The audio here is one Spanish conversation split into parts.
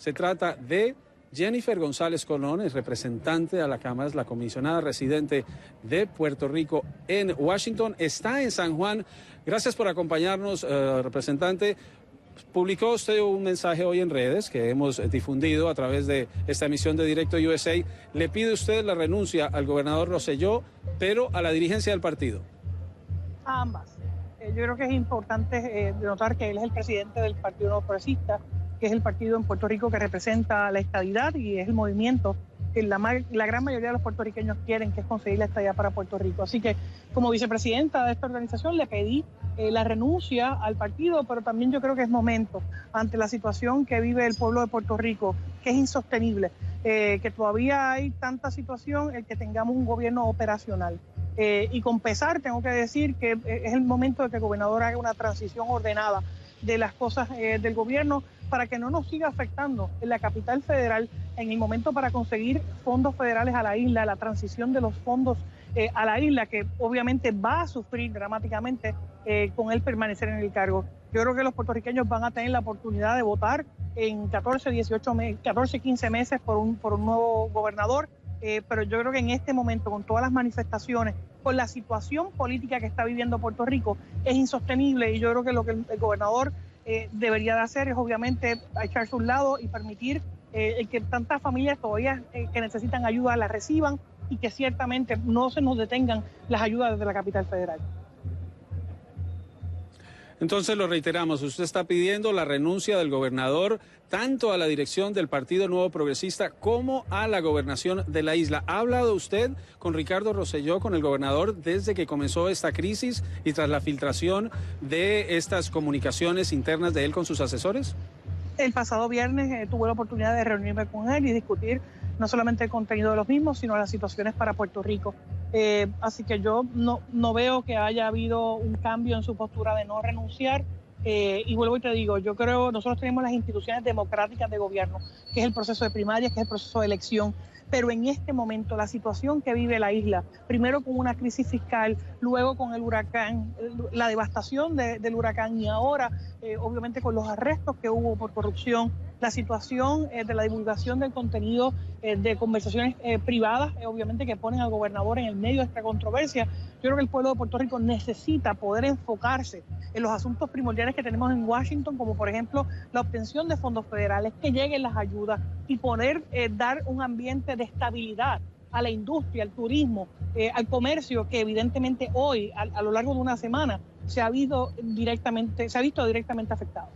Se trata de Jennifer González Colón, es representante a la Cámara, es la comisionada residente de Puerto Rico en Washington, está en San Juan. Gracias por acompañarnos, representante. Publicó usted un mensaje hoy en redes que hemos difundido a través de esta emisión de Directo USA. Le pide usted la renuncia al gobernador Rosselló, pero a la dirigencia del partido. A ambas. Yo creo que es importante notar que él es el presidente del Partido Nuevo Progresista, que es el partido en Puerto Rico que representa la estadidad y es el movimiento que la gran mayoría de los puertorriqueños quieren, que es conseguir la estadidad para Puerto Rico. Así que como vicepresidenta de esta organización le pedí la renuncia al partido, pero también yo creo que es momento, ante la situación que vive el pueblo de Puerto Rico, que es insostenible, que todavía hay tanta situación, el que tengamos un gobierno operacional. Y con pesar tengo que decir que es el momento de que el gobernador haga una transición ordenada de las cosas del gobierno para que no nos siga afectando en la capital federal en el momento para conseguir fondos federales a la isla, la transición de los fondos a la isla, que obviamente va a sufrir dramáticamente con él permanecer en el cargo. Yo creo que los puertorriqueños van a tener la oportunidad de votar en 14, 15 meses por un nuevo gobernador, pero yo creo que en este momento, con todas las manifestaciones, con la situación política que está viviendo Puerto Rico, es insostenible, y yo creo que lo que el gobernador debería de hacer es obviamente echarse a un lado y permitir que tantas familias todavía que necesitan ayuda la reciban y que ciertamente no se nos detengan las ayudas desde la capital federal. Entonces lo reiteramos, usted está pidiendo la renuncia del gobernador tanto a la dirección del Partido Nuevo Progresista como a la gobernación de la isla. ¿Ha hablado usted con Ricardo Rosselló, con el gobernador, desde que comenzó esta crisis y tras la filtración de estas comunicaciones internas de él con sus asesores? El pasado viernes tuve la oportunidad de reunirme con él y discutir no solamente el contenido de los mismos, sino las situaciones para Puerto Rico. Así que yo no veo que haya habido un cambio en su postura de no renunciar. Y vuelvo y te digo, yo creo, nosotros tenemos las instituciones democráticas de gobierno, que es el proceso de primarias, que es el proceso de elección. Pero en este momento, la situación que vive la isla, primero con una crisis fiscal, luego con el huracán, la devastación del huracán y ahora, obviamente, con los arrestos que hubo por corrupción, la situación de la divulgación del contenido de conversaciones privadas, obviamente, que ponen al gobernador en el medio de esta controversia. Yo creo que el pueblo de Puerto Rico necesita poder enfocarse en los asuntos primordiales que tenemos en Washington, como por ejemplo la obtención de fondos federales, que lleguen las ayudas y poder dar un ambiente de estabilidad a la industria, al turismo, al comercio, que evidentemente hoy, a lo largo de una semana, se ha visto directamente afectado.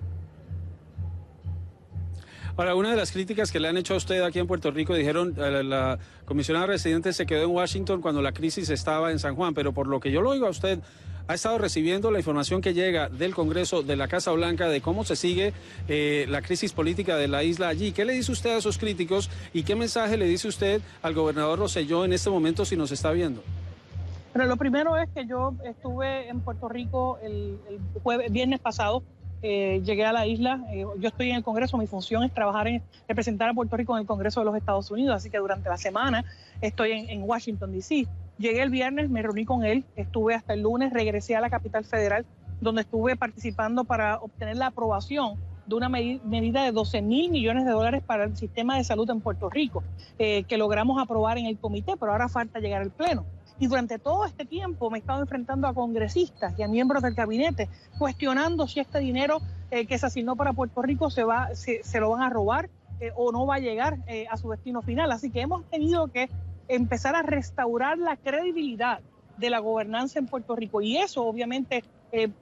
Ahora, una de las críticas que le han hecho a usted aquí en Puerto Rico, dijeron, la comisionada residente se quedó en Washington cuando la crisis estaba en San Juan, pero por lo que yo lo oigo a usted, ha estado recibiendo la información que llega del Congreso, de la Casa Blanca, de cómo se sigue la crisis política de la isla allí. ¿Qué le dice usted a esos críticos y qué mensaje le dice usted al gobernador Rosselló en este momento si nos está viendo? Pero lo primero es que yo estuve en Puerto Rico el viernes pasado. Llegué a la isla, yo estoy en el Congreso, mi función es representar a Puerto Rico en el Congreso de los Estados Unidos, así que durante la semana estoy en Washington, D.C. Llegué el viernes, me reuní con él, estuve hasta el lunes, regresé a la capital federal, donde estuve participando para obtener la aprobación de una medida de $12 mil millones para el sistema de salud en Puerto Rico, que logramos aprobar en el comité, pero ahora falta llegar al pleno. Y durante todo este tiempo me he estado enfrentando a congresistas y a miembros del gabinete cuestionando si este dinero que se asignó para Puerto Rico se lo van a robar o no va a llegar a su destino final. Así que hemos tenido que empezar a restaurar la credibilidad de la gobernanza en Puerto Rico, y eso obviamente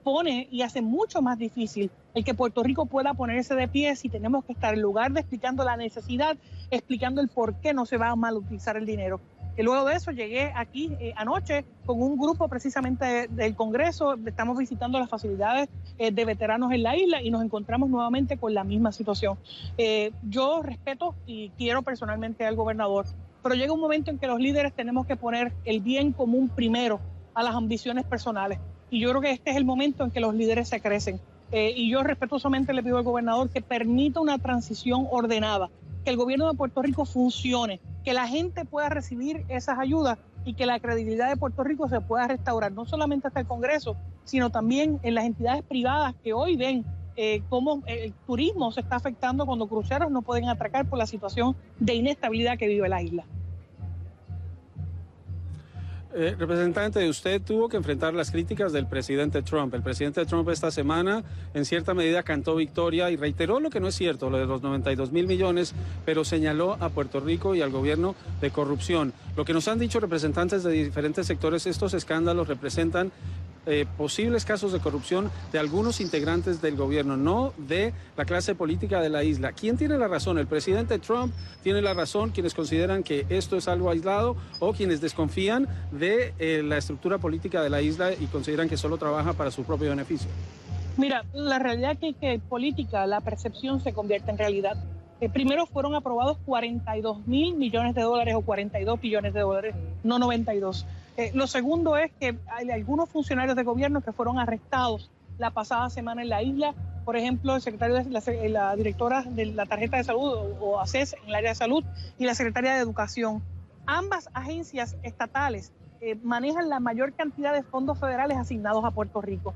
pone y hace mucho más difícil el que Puerto Rico pueda ponerse de pie si tenemos que estar, en lugar de explicando la necesidad, explicando el por qué no se va a mal utilizar el dinero. Y luego de eso llegué aquí anoche con un grupo precisamente del Congreso. Estamos visitando las facilidades de veteranos en la isla y nos encontramos nuevamente con la misma situación. Yo respeto y quiero personalmente al gobernador, pero llega un momento en que los líderes tenemos que poner el bien común primero a las ambiciones personales. Y yo creo que este es el momento en que los líderes se crecen. Y yo respetuosamente le pido al gobernador que permita una transición ordenada, que el gobierno de Puerto Rico funcione, que la gente pueda recibir esas ayudas y que la credibilidad de Puerto Rico se pueda restaurar, no solamente hasta el Congreso, sino también en las entidades privadas que hoy ven cómo el turismo se está afectando cuando cruceros no pueden atracar por la situación de inestabilidad que vive la isla. Representante, usted tuvo que enfrentar las críticas del presidente Trump. El presidente Trump esta semana en cierta medida cantó victoria y reiteró lo que no es cierto, lo de los 92.000 millones, pero señaló a Puerto Rico y al gobierno de corrupción. Lo que nos han dicho representantes de diferentes sectores, estos escándalos representan posibles casos de corrupción de algunos integrantes del gobierno, no de la clase política de la isla. ¿Quién tiene la razón? ¿El presidente Trump tiene la razón? ¿Quienes consideran que esto es algo aislado o quienes desconfían de la estructura política de la isla y consideran que solo trabaja para su propio beneficio? Mira, la realidad es que política, la percepción se convierte en realidad. Primero fueron aprobados 42.000 millones de dólares o 42 billones de dólares, no 92. Lo segundo es que hay algunos funcionarios de gobierno que fueron arrestados la pasada semana en la isla. Por ejemplo, el secretario de la directora de la tarjeta de salud o ACES en el área de salud y la secretaria de educación. Ambas agencias estatales manejan la mayor cantidad de fondos federales asignados a Puerto Rico.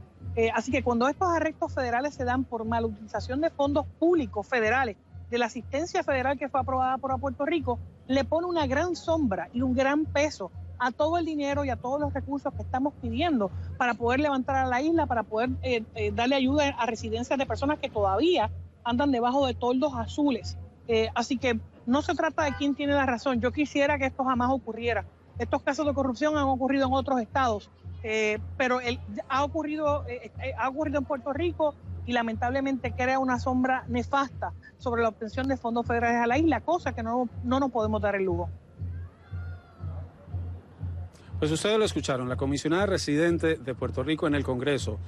Así que cuando estos arrestos federales se dan por malutilización de fondos públicos federales, de la asistencia federal que fue aprobada por Puerto Rico, le pone una gran sombra y un gran peso a todo el dinero y a todos los recursos que estamos pidiendo para poder levantar a la isla, para poder darle ayuda a residencias de personas que todavía andan debajo de toldos azules. Así que no se trata de quién tiene la razón. Yo quisiera que esto jamás ocurriera. Estos casos de corrupción han ocurrido en otros estados, pero ha ocurrido en Puerto Rico y lamentablemente crea una sombra nefasta sobre la obtención de fondos federales a la isla, cosa que no nos podemos dar el lujo. Pues ustedes lo escucharon, la comisionada residente de Puerto Rico en el Congreso,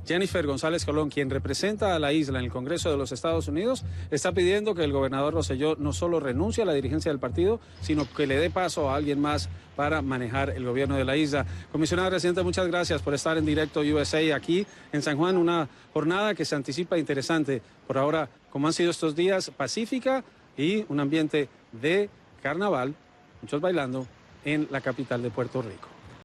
Jennifer González Colón, quien representa a la isla en el Congreso de los Estados Unidos, está pidiendo que el gobernador Rosselló no solo renuncie a la dirigencia del partido, sino que le dé paso a alguien más para manejar el gobierno de la isla. Comisionada residente, muchas gracias por estar en directo USA aquí en San Juan, una jornada que se anticipa interesante. Por ahora, como han sido estos días, pacífica y un ambiente de carnaval, muchos bailando en la capital de Puerto Rico.